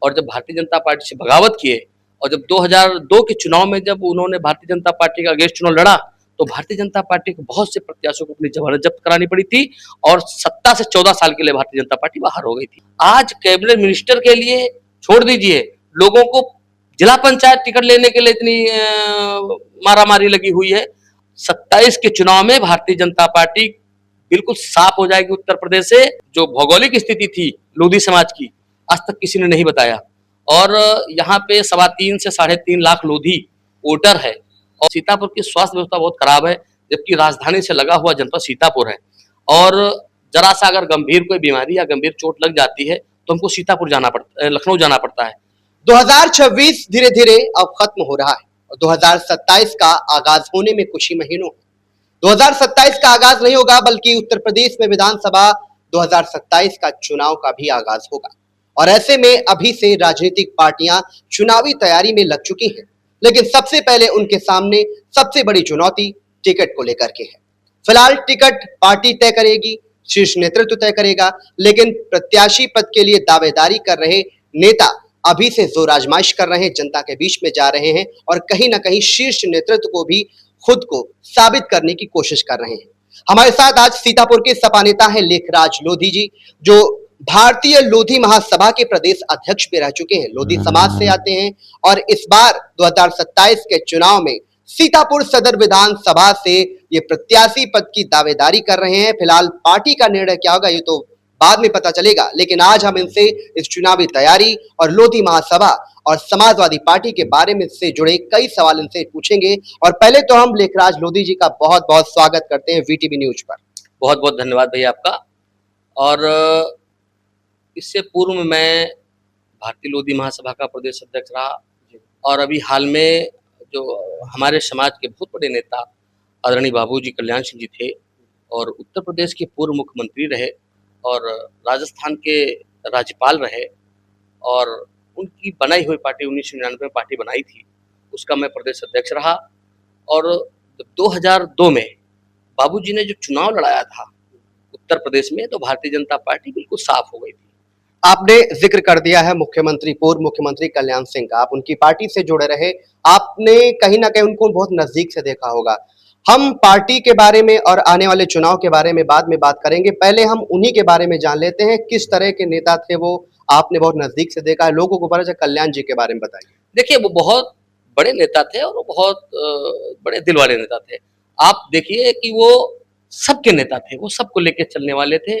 और जब भारतीय जनता पार्टी से बगावत किए और जब 2002 के चुनाव में जब उन्होंने भारतीय जनता पार्टी का अगेंस्ट चुनाव लड़ा, तो भारतीय जनता पार्टी को बहुत से प्रत्याशियों को अपनी जमानत जब्त करानी पड़ी थी और सत्ता से 14 साल के लिए भारतीय जनता पार्टी बाहर हो गई थी। आज कैबिनेट मिनिस्टर के लिए छोड़ दीजिए, लोगों को जिला पंचायत टिकट लेने के लिए इतनी मारामारी लगी हुई है। 27 के चुनाव में भारतीय जनता पार्टी बिल्कुल साफ हो जाएगी उत्तर प्रदेश से। जो भौगोलिक स्थिति थी लोधी समाज की, आज तक किसी ने नहीं बताया। और यहाँ पे 3.25 से 3.5 लाख लोधी वोटर है और सीतापुर की स्वास्थ्य व्यवस्था बहुत खराब है, जबकि राजधानी से लगा हुआ जनपद सीतापुर है। और जरा सा अगर गंभीर कोई बीमारी या गंभीर चोट लग जाती है तो हमको लखनऊ जाना पड़ता है। 2026 धीरे धीरे अब खत्म हो रहा है और 2027 का आगाज होने में कुछ ही महीनों है। 2027 का आगाज नहीं होगा, बल्कि उत्तर प्रदेश में विधानसभा 2027 का चुनाव का भी आगाज होगा। और ऐसे में अभी से राजनीतिक पार्टियां चुनावी तैयारी में लग चुकी हैं, लेकिन सबसे पहले उनके सामने सबसे बड़ी चुनौती टिकट को लेकर के है। फिलहाल टिकट पार्टी तय करेगी, शीर्ष नेतृत्व तय करेगा, लेकिन प्रत्याशी पद के लिए दावेदारी कर रहे नेता अभी से जोर आजमाइश कर रहे हैं, जनता के बीच में जा रहे हैं और कहीं ना कहीं शीर्ष नेतृत्व को भी खुद को साबित करने की कोशिश कर रहे हैं। हमारे साथ आज सीतापुर के सपा नेता हैं लेखराज लोधी जी, जो भारतीय लोधी महासभा के प्रदेश अध्यक्ष भी रह चुके हैं, लोधी समाज से आते हैं और इस बार 2027 के चुनाव में सीतापुर सदर विधानसभा से ये प्रत्याशी पद की दावेदारी कर रहे हैं। फिलहाल पार्टी का निर्णय क्या होगा ये तो बाद में पता चलेगा, लेकिन आज हम इनसे इस चुनावी तैयारी और लोधी महासभा और समाजवादी पार्टी के बारे में से जुड़े कई सवाल इनसे पूछेंगे। और पहले तो हम लेखराज लोधी जी का बहुत बहुत स्वागत करते हैं वीटीवी न्यूज पर। बहुत बहुत धन्यवाद भैया आपका। और इससे पूर्व में मैं भारतीय लोधी महासभा का प्रदेश अध्यक्ष रहा और अभी हाल में जो हमारे समाज के बहुत बड़े नेता आदरणीय बाबूजी कल्याण सिंह जी थे और उत्तर प्रदेश के पूर्व मुख्यमंत्री रहे और राजस्थान के राज्यपाल रहे और उनकी बनाई हुई पार्टी 1999 में पार्टी बनाई थी, उसका मैं प्रदेश अध्यक्ष रहा। और 2002 में बाबूजी ने जो चुनाव लड़ाया था उत्तर प्रदेश में, तो भारतीय जनता पार्टी बिल्कुल साफ हो गई थी। आपने जिक्र कर दिया है मुख्यमंत्री, पूर्व मुख्यमंत्री कल्याण सिंह का, आप उनकी पार्टी से जुड़े रहे, आपने कहीं ना कहीं उनको बहुत नजदीक से देखा होगा। हम पार्टी के बारे में और आने वाले चुनाव के बारे में बाद में बात करेंगे, पहले हम उन्हीं के बारे में जान लेते हैं, किस तरह के नेता थे वो, आपने बहुत नजदीक से देखा है, लोगों को पता है। कल्याण जी के बारे में बताइए। देखिए, वो बहुत बड़े नेता थे और वो बहुत बड़े दिल वाले नेता थे। आप देखिए कि वो सबके नेता थे, वो सबको लेके चलने वाले थे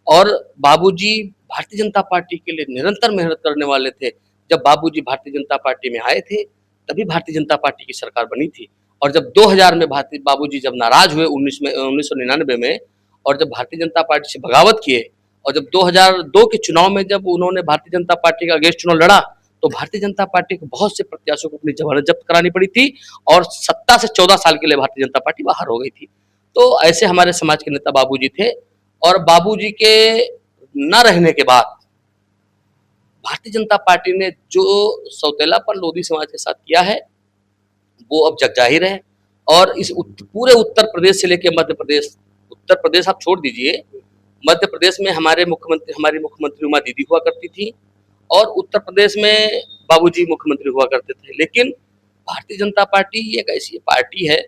और बाबूजी भारतीय जनता पार्टी के लिए निरंतर मेहनत करने वाले थे। जब बाबूजी भारतीय जनता पार्टी में आए थे तभी भारतीय जनता पार्टी की सरकार बनी थी और जब 2000 में बाबूजी जब नाराज हुए 1999 में और जब भारतीय जनता पार्टी से बगावत किए और जब 2002 के चुनाव में जब उन्होंने भारतीय जनता पार्टी का अगेंस्ट चुनाव लड़ा, तो भारतीय जनता पार्टी को बहुत से प्रत्याशियों को अपनी जमानत जब्त करानी पड़ी थी और सत्ता से 14 साल के लिए भारतीय जनता पार्टी बाहर हो गई थी। तो ऐसे हमारे समाज के नेता बाबूजी थे और बाबूजी के न रहने के बाद भारतीय जनता पार्टी ने जो सौतेलापन लोधी समाज के साथ किया है वो अब जग जाहिर है। और इस पूरे उत्तर प्रदेश से लेकर मध्य प्रदेश, उत्तर प्रदेश आप छोड़ दीजिए, मध्य प्रदेश में हमारी मुख्यमंत्री उमा दीदी हुआ करती थी और उत्तर प्रदेश में बाबूजी मुख्यमंत्री हुआ करते थे। लेकिन भारतीय जनता पार्टी एक ऐसी पार्टी है,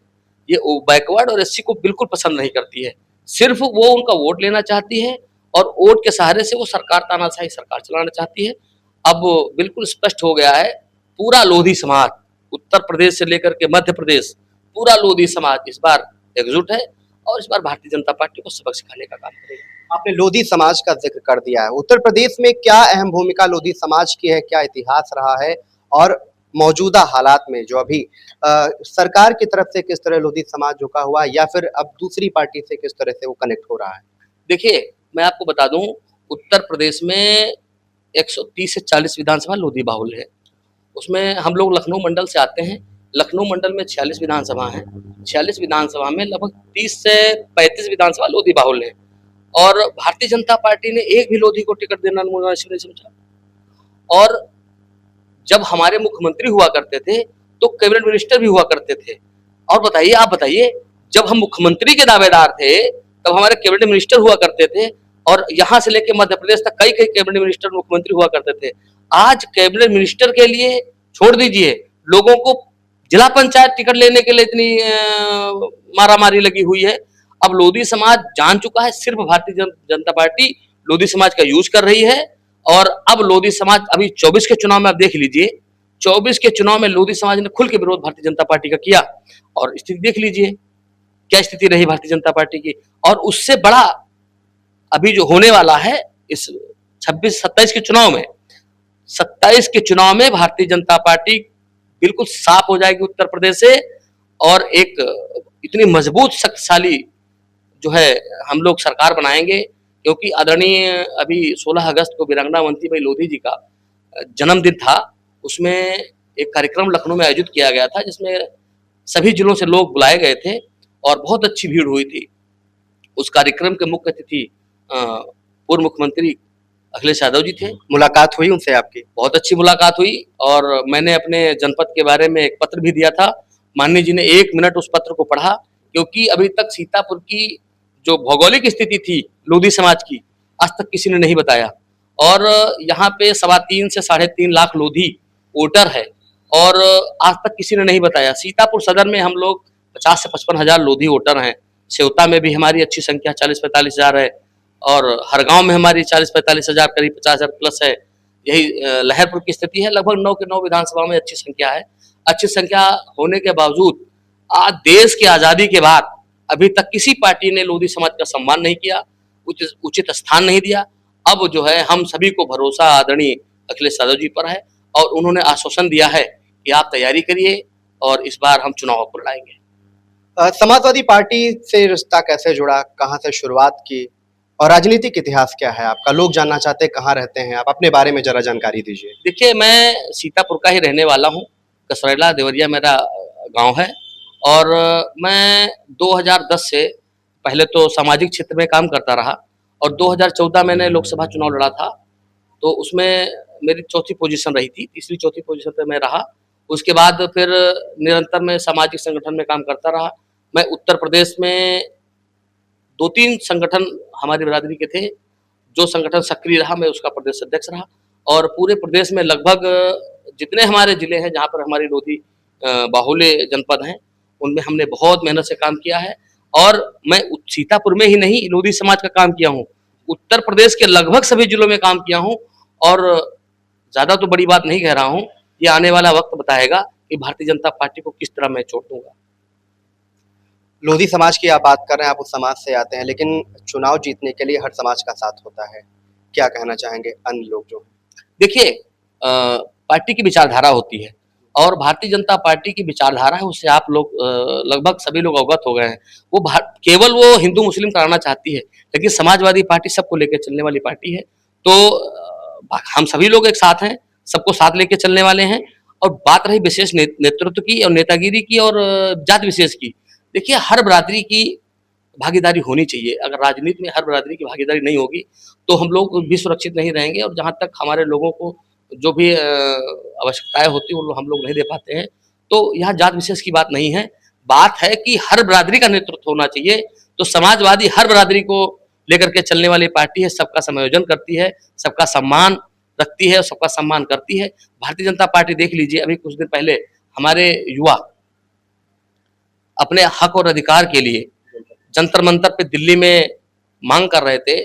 ये बैकवर्ड और एससी को बिल्कुल पसंद नहीं करती है, सिर्फ वो उनका वोट लेना चाहती है और वोट के सहारे से वो सरकार, तानाशाही सरकार चलाना चाहती है। अब बिल्कुल स्पष्ट हो गया है, पूरा लोधी समाज उत्तर प्रदेश से लेकर के मध्य प्रदेश, पूरा लोधी समाज इस बार एकजुट है और इस बार भारतीय जनता पार्टी को सबक सिखाने का काम करेगा। आपने लोधी समाज का जिक्र कर दिया है, उत्तर प्रदेश में क्या अहम भूमिका लोधी समाज की है, क्या इतिहास रहा है और मौजूदा हालात में जो अभी सरकार की तरफ से किस तरह लोधी समाज झुका हुआ है या फिर अब दूसरी पार्टी से किस तरह से वो कनेक्ट हो रहा है? देखिए, मैं आपको बता दूं, उत्तर प्रदेश में 130 से 40 विधानसभा लोधी बाहुल है। उसमें हम लोग लखनऊ मंडल से आते हैं। लखनऊ मंडल में 46 विधानसभा हैं। 46 विधानसभा में लगभग 30 से 35 विधानसभा लोधी बाहुल है और भारतीय जनता पार्टी ने एक भी लोधी को टिकट देना मुनासिब नहीं समझा। और जब हमारे मुख्यमंत्री हुआ करते थे तो कैबिनेट मिनिस्टर भी हुआ करते थे। और बताइए, आप बताइए, जब हम मुख्यमंत्री के दावेदार थे तब हमारे कैबिनेट मिनिस्टर हुआ करते थे और यहाँ से लेकर मध्य प्रदेश तक कई कैबिनेट मिनिस्टर मुख्यमंत्री हुआ करते थे। आज कैबिनेट मिनिस्टर के लिए छोड़ दीजिए, लोगों को जिला पंचायत टिकट लेने के लिए इतनी मारामारी लगी हुई है। अब लोधी समाज जान चुका है, सिर्फ भारतीय जनता पार्टी लोधी समाज का यूज कर रही है। और अब लोधी समाज अभी 24 के चुनाव में आप देख लीजिए, 24 के चुनाव में लोधी समाज ने खुल के विरोध भारतीय जनता पार्टी का किया, और स्थिति देख लीजिए क्या स्थिति रही भारतीय जनता पार्टी की। और उससे बड़ा अभी जो होने वाला है इस 26-27 के चुनाव में, 27 के चुनाव में भारतीय जनता पार्टी बिल्कुल साफ हो जाएगी उत्तर प्रदेश से, और एक इतनी मजबूत शक्तिशाली जो है हम लोग सरकार बनाएंगे। क्योंकि आदरणीय अभी 16 अगस्त को वीरांगना अवंतीबाई लोधी जी का जन्मदिन था, उसमें एक कार्यक्रम लखनऊ में आयोजित किया गया था, जिसमें सभी जिलों से लोग बुलाए गए थे और बहुत अच्छी भीड़ हुई थी। उस कार्यक्रम के मुख्य अतिथि पूर्व मुख्यमंत्री अखिलेश यादव जी थे। मुलाकात हुई उनसे आपकी? बहुत अच्छी मुलाकात हुई, और मैंने अपने जनपद के बारे में एक पत्र भी दिया था। माननीय जी ने 1 मिनट उस पत्र को पढ़ा, क्योंकि अभी तक सीतापुर की जो भौगोलिक स्थिति थी लोधी समाज की, आज तक किसी ने नहीं बताया। और यहाँ पे 3.25 से 3.5 लाख लोधी वोटर है, और आज तक किसी ने नहीं बताया। सीतापुर सदर में हम लोग 50 से 55 हजार लोधी वोटर हैं। सेवता में भी हमारी अच्छी संख्या 40-45 हजार है, और हर गांव में हमारी 40-45 हजार, करीब 50 हजार प्लस है। यही लहरपुर की स्थिति है। लगभग 9 के 9 विधानसभा में अच्छी संख्या है। अच्छी संख्या होने के बावजूद आज देश की आजादी के बाद अभी तक किसी पार्टी ने लोधी समाज का सम्मान नहीं किया, उचित स्थान नहीं दिया। अब जो है हम सभी को भरोसा आदरणीय अखिलेश यादव जी पर है, और उन्होंने आश्वासन दिया है कि आप तैयारी करिए और इस बार हम चुनाव को लड़ाएंगे। समाजवादी पार्टी से रिश्ता कैसे जुड़ा, कहाँ से शुरुआत की, और राजनीतिक इतिहास क्या है आपका? लोग जानना चाहते हैं कहाँ रहते हैं आप, अपने बारे में जरा जानकारी दीजिए। देखिए, मैं सीतापुर का ही रहने वाला हूँ। कसरेला देवरिया मेरा गांव है, और मैं 2010 से पहले तो सामाजिक क्षेत्र में काम करता रहा, और 2014 मैंने लोकसभा चुनाव लड़ा था, तो उसमें मेरी चौथी पोजीशन रही थी, तीसरी चौथी पोजीशन पे मैं रहा। उसके बाद फिर निरंतर मैं सामाजिक संगठन में काम करता रहा। मैं उत्तर प्रदेश में 2-3 संगठन हमारी बिरादरी के थे, जो संगठन सक्रिय रहा मैं उसका प्रदेश अध्यक्ष रहा, और पूरे प्रदेश में लगभग जितने हमारे जिले हैं जहाँ पर हमारी लोधी बाहुल्य जनपद हैं, उनमें हमने बहुत मेहनत से काम किया है। और मैं सीतापुर में ही नहीं लोधी समाज का काम किया हूँ, उत्तर प्रदेश के लगभग सभी जिलों में काम किया हूँ। और ज़्यादा तो बड़ी बात नहीं कह रहा हूँ, ये आने वाला वक्त बताएगा कि भारतीय जनता पार्टी को किस तरह मैं छोड़ दूंगा। लोधी समाज की आप बात कर रहे हैं, आप उस समाज से आते हैं, लेकिन चुनाव जीतने के लिए हर समाज का साथ होता है। क्या कहना चाहेंगे अन्य लोग जो? देखिए, पार्टी की विचारधारा होती है, और भारतीय जनता पार्टी की विचारधारा है, उससे आप लोग लगभग सभी लोग अवगत हो गए हैं। वो केवल वो हिंदू मुस्लिम कराना चाहती है, लेकिन समाजवादी पार्टी सबको लेकर चलने वाली पार्टी है। तो हम सभी लोग एक साथ हैं, सबको साथ लेके चलने वाले हैं। और बात रही विशेष नेतृत्व की और नेतागिरी की और जात विशेष की, देखिए हर बिरादरी की भागीदारी होनी चाहिए। अगर राजनीति में हर बिरादरी की भागीदारी नहीं होगी तो हम लोग भी सुरक्षित नहीं रहेंगे, और जहाँ तक हमारे लोगों को जो भी आवश्यकताएं होती हैं वो हम लोग नहीं दे पाते हैं। तो यहाँ जात विशेष की बात नहीं है, बात है कि हर बिरादरी का नेतृत्व होना चाहिए। तो समाजवादी हर बिरादरी को लेकर के चलने वाली पार्टी है, सबका समायोजन करती है, सबका सम्मान रखती है और सबका सम्मान करती है। भारतीय जनता पार्टी देख लीजिए, अभी कुछ दिन पहले हमारे युवा अपने हक और अधिकार के लिए जंतर मंतर पे दिल्ली में मांग कर रहे थे,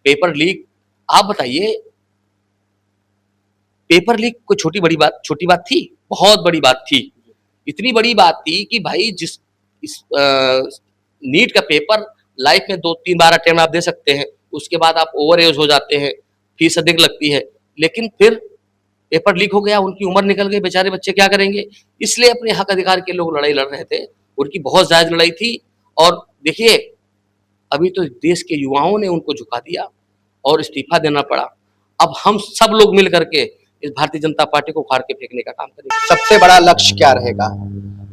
पेपर लीक। आप बताइए, पेपर लीक कोई छोटी बात थी? बहुत बड़ी बात थी। इतनी बड़ी बात थी कि भाई नीट का पेपर लाइफ में 2-3 बार अटेम्प्ट आप दे सकते हैं, उसके बाद आप ओवर एज हो जाते हैं, फीस अधिक लगती है, लेकिन फिर पेपर लीक हो गया, उनकी उम्र निकल गई, बेचारे बच्चे क्या करेंगे? इसलिए अपने हक अधिकार के लोग लड़ाई लड़ रहे थे, उनकी बहुत जायज लड़ाई थी। और देखिए, अभी तो देश के युवाओं ने उनको झुका दिया और इस्तीफा देना पड़ा। अब हम सब लोग मिल करके इस भारतीय जनता पार्टी को उखाड़ के फेंकने का काम करेंगे। सबसे बड़ा लक्ष्य क्या रहेगा?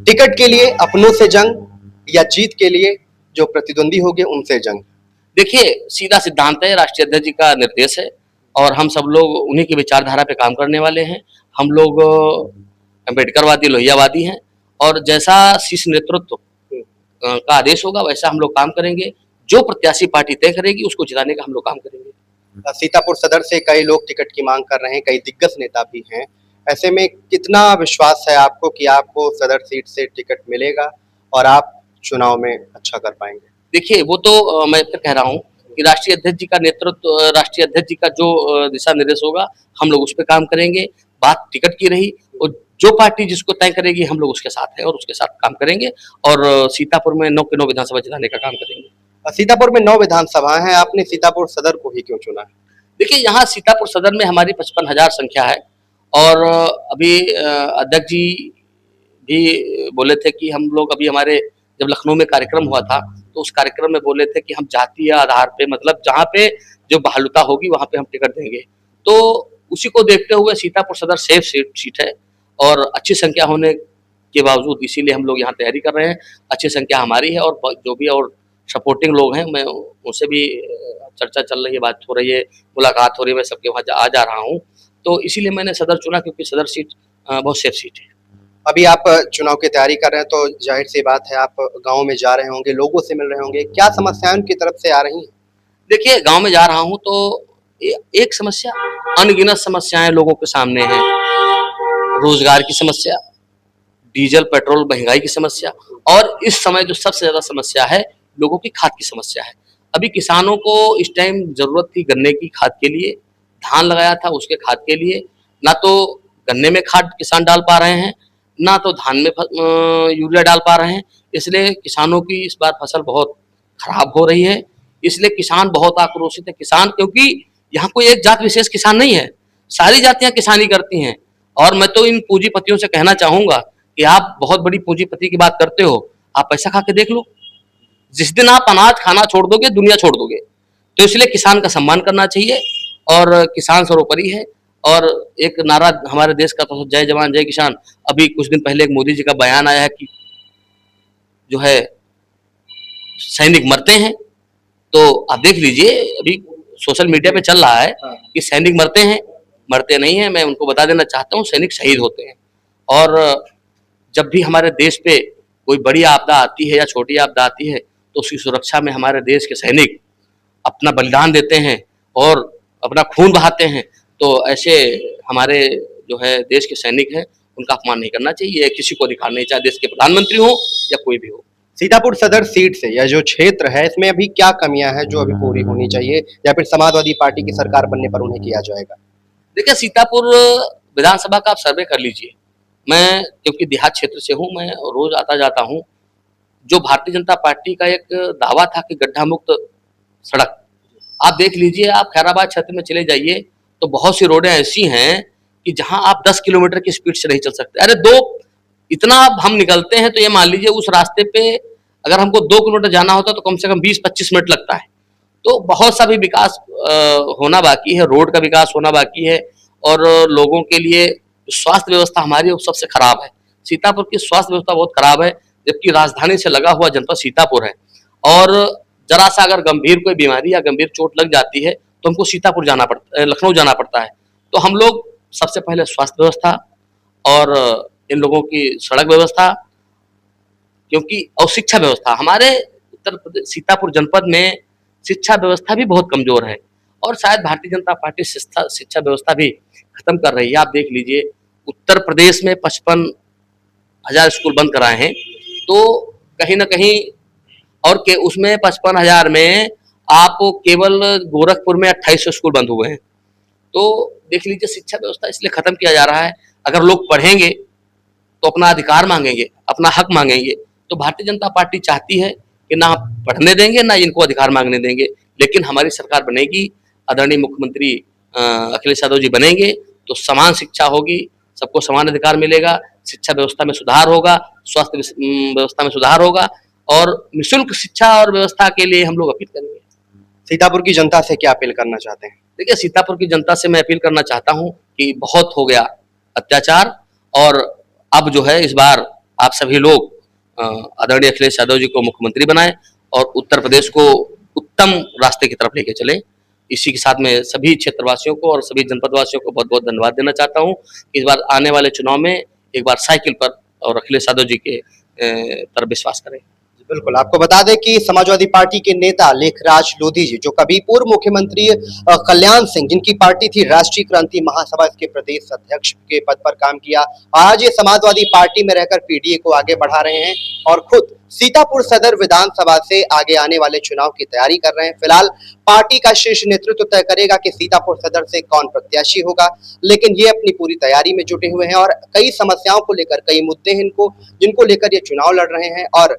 टिकट के लिए अपनों से जंग, या जीत के लिए जो प्रतिद्वंदी होंगे उनसे जंग? देखिए, सीधा सिद्धांत है, राष्ट्रीय अध्यक्ष जी का निर्देश है, और हम सब लोग उन्हीं की विचारधारा पे काम करने वाले हैं। हम लोग अम्बेडकरवादी, लोहियावादी हैं, और जैसा शीर्ष नेतृत्व का आदेश होगा वैसा हम लोग काम करेंगे। जो प्रत्याशी पार्टी तय करेगी उसको जिताने का हम लोग काम करेंगे। सीतापुर सदर से कई लोग टिकट की मांग कर रहे हैं, कई दिग्गज नेता भी हैं। ऐसे में कितना विश्वास है आपको कि आपको सदर सीट से टिकट मिलेगा और आप चुनाव में अच्छा कर पाएंगे? देखिए वो तो मैं फिर कह रहा हूँ कि राष्ट्रीय अध्यक्ष जी का नेतृत्व, राष्ट्रीय अध्यक्ष जी का जो दिशा निर्देश होगा, हम लोग उस पर काम करेंगे। बात टिकट की रही, और जो पार्टी जिसको तय करेगी हम लोग उसके साथ हैं और उसके साथ काम करेंगे, और सीतापुर में 9 के 9 विधानसभा जिताने का काम करेंगे। सीतापुर में 9 विधानसभाएं हैं, आपने सीतापुर सदर को ही क्यों चुना है? देखिए यहाँ सीतापुर सदर में हमारी 55,000 संख्या है, और अभी अध्यक्ष जी भी बोले थे कि हम लोग अभी हमारे जब लखनऊ में कार्यक्रम हुआ था, तो उस कार्यक्रम में बोले थे कि हम जातीय आधार पे, मतलब जहाँ पे जो बहालुता होगी वहाँ पे हम टिकट देंगे। तो उसी को देखते हुए सीतापुर सदर सेफ सीट है, और अच्छी संख्या होने के बावजूद इसीलिए हम लोग यहाँ तैयारी कर रहे हैं। अच्छी संख्या हमारी है, और जो भी और सपोर्टिंग लोग हैं, मैं उनसे भी चर्चा चल रही है, बात हो रही है, मुलाकात हो रही है, मैं सबके वहाँ आ जा रहा हूँ। तो इसीलिए मैंने सदर चुना, क्योंकि सदर सीट बहुत सेफ सीट है। अभी आप चुनाव की तैयारी कर रहे हैं, तो जाहिर सी बात है आप गाँव में जा रहे होंगे, लोगों से मिल रहे होंगे, क्या समस्याएं उनकी तरफ से आ रही हैं? देखिए गाँव में जा रहा हूँ तो एक समस्या, अनगिनत समस्याएं लोगों के सामने हैं। रोजगार की समस्या, डीजल पेट्रोल महंगाई की समस्या, और इस समय जो सबसे ज्यादा समस्या है, लोगों की खाद की समस्या है। अभी किसानों को इस टाइम जरूरत थी गन्ने की खाद के लिए, धान लगाया था उसके खाद के लिए, ना तो गन्ने में खाद किसान डाल पा रहे हैं, ना तो धान में यूरिया डाल पा रहे हैं। इसलिए किसानों की इस बार फसल बहुत खराब हो रही है। इसलिए किसान बहुत आक्रोशित है। किसान, क्योंकि यहाँ कोई एक जात विशेष किसान नहीं है, सारी जातियां किसानी करती हैं। और मैं तो इन पूंजीपतियों से कहना चाहूंगा कि आप बहुत बड़ी पूंजीपति की बात करते हो, आप पैसा खा के देख लो, जिस दिन आप अनाज खाना छोड़ दोगे, दुनिया छोड़ दोगे। तो इसलिए किसान का सम्मान करना चाहिए, और किसान सर्वोपरि है। और एक नारा हमारे देश का तो जय जवान जय किसान। अभी कुछ दिन पहले एक मोदी जी का बयान आया है कि जो है सैनिक मरते हैं, तो आप देख लीजिए, अभी सोशल मीडिया पे चल रहा है कि सैनिक मरते हैं, मरते नहीं है। मैं उनको बता देना चाहता हूँ, सैनिक शहीद होते हैं। और जब भी हमारे देश पे कोई बड़ी आपदा आती है या छोटी आपदा आती है, तो उसकी सुरक्षा में हमारे देश के सैनिक अपना बलिदान देते हैं और अपना खून बहाते हैं। तो ऐसे हमारे जो है देश के सैनिक हैं, उनका अपमान नहीं करना चाहिए, किसी को अधिकार नहीं, चाहे देश के प्रधानमंत्री हो या कोई भी हो। सीतापुर सदर सीट से यह जो क्षेत्र है, इसमें अभी क्या कमियां हैं जो अभी पूरी होनी चाहिए, या फिर समाजवादी पार्टी की सरकार बनने पर उन्हें किया जाएगा? देखिए सीतापुर विधानसभा का आप सर्वे कर लीजिए। मैं क्योंकि देहात क्षेत्र से हूँ, मैं रोज आता जाता हूँ। जो भारतीय जनता पार्टी का एक दावा था कि गड्ढा मुक्त सड़क, आप देख लीजिए, आप खैराबाद क्षेत्र में चले जाइए तो बहुत सी रोडें ऐसी हैं कि जहां आप 10 किलोमीटर की स्पीड से नहीं चल सकते। अरे दो, इतना हम निकलते हैं तो ये मान लीजिए उस रास्ते पे अगर हमको 2 किलोमीटर जाना होता तो कम से कम 20-25 मिनट लगता है। तो बहुत सा भी विकास होना बाकी है, रोड का विकास होना बाकी है, और लोगों के लिए स्वास्थ्य व्यवस्था हमारी वो सबसे खराब है। सीतापुर की स्वास्थ्य व्यवस्था बहुत खराब है, जबकि राजधानी से लगा हुआ जनपद सीतापुर है। और जरा सा अगर गंभीर कोई बीमारी या गंभीर चोट लग जाती है तो हमको सीतापुर जाना पड़ता है, लखनऊ जाना पड़ता है। तो हम लोग सबसे पहले स्वास्थ्य व्यवस्था, और इन लोगों की सड़क व्यवस्था, क्योंकि और शिक्षा व्यवस्था, हमारे उत्तर प्रदेश सीतापुर जनपद में शिक्षा व्यवस्था भी बहुत कमजोर है, और शायद भारतीय जनता पार्टी शिक्षा व्यवस्था भी खत्म कर रही है। आप देख लीजिए, उत्तर प्रदेश में 55,000 स्कूल बंद कराए हैं, तो कहीं ना कहीं, और के उसमें 55,000 में आप केवल गोरखपुर में 2800 स्कूल बंद हुए हैं। तो देख लीजिए, शिक्षा व्यवस्था इसलिए खत्म किया जा रहा है। अगर लोग पढ़ेंगे तो अपना अधिकार मांगेंगे, अपना हक मांगेंगे। तो भारतीय जनता पार्टी चाहती है कि ना पढ़ने देंगे, ना इनको अधिकार मांगने देंगे। लेकिन हमारी सरकार बनेगी, आदरणीय मुख्यमंत्री अखिलेश यादव जी बनेंगे, तो समान शिक्षा होगी, सबको समान अधिकार मिलेगा, शिक्षा व्यवस्था में सुधार होगा, स्वास्थ्य व्यवस्था में सुधार होगा, और निःशुल्क शिक्षा और व्यवस्था के लिए हम लोग अपील करेंगे। सीतापुर की जनता से क्या अपील करना चाहते हैं? देखिए सीतापुर की जनता से मैं अपील करना चाहता हूँ कि बहुत हो गया अत्याचार, और अब जो है इस बार आप सभी लोग आदरणीय अखिलेश यादव जी को मुख्यमंत्री बनाएं और उत्तर प्रदेश को उत्तम रास्ते की तरफ लेके चले। इसी के साथ में सभी क्षेत्रवासियों को और सभी जनपदवासियों को बहुत बहुत धन्यवाद देना चाहता हूँ। इस बार आने वाले चुनाव में एक बार साइकिल पर और अखिलेश यादव जी के तरफ विश्वास करें। बिल्कुल, आपको बता दें कि समाजवादी पार्टी के नेता लेखराज लोधी जी, जो कभी पूर्व मुख्यमंत्री कल्याण सिंह, जिनकी पार्टी थी राष्ट्रीय क्रांति महासभा, इसके प्रदेश अध्यक्ष के पद पर काम किया, आज ये समाजवादी पार्टी में रहकर पीडीए को आगे बढ़ा रहे हैं और खुद सीतापुर सदर विधानसभा से आगे आने वाले चुनाव की तैयारी कर रहे हैं। फिलहाल पार्टी का शीर्ष नेतृत्व तय करेगा कि सीतापुर सदर से कौन प्रत्याशी होगा, लेकिन ये अपनी पूरी तैयारी में जुटे हुए हैं और कई समस्याओं को लेकर, कई मुद्दे हैं इनको, जिनको लेकर ये चुनाव लड़ रहे हैं और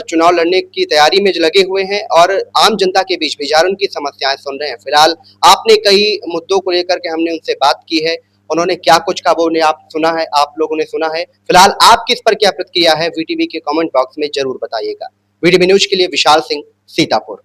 चुनाव लड़ने की तैयारी में लगे हुए हैं और आम जनता के बीच भी जा उनकी समस्याएं सुन रहे हैं। फिलहाल आपने कई मुद्दों को लेकर के हमने उनसे बात की है, उन्होंने क्या कुछ कहा वो आप सुना है, आप लोगों ने सुना है। फिलहाल आप किस पर क्या प्रतिक्रिया है वीटीवी के कमेंट बॉक्स में जरूर बताइएगा। वीटीवी न्यूज के लिए विशाल सिंह, सीतापुर।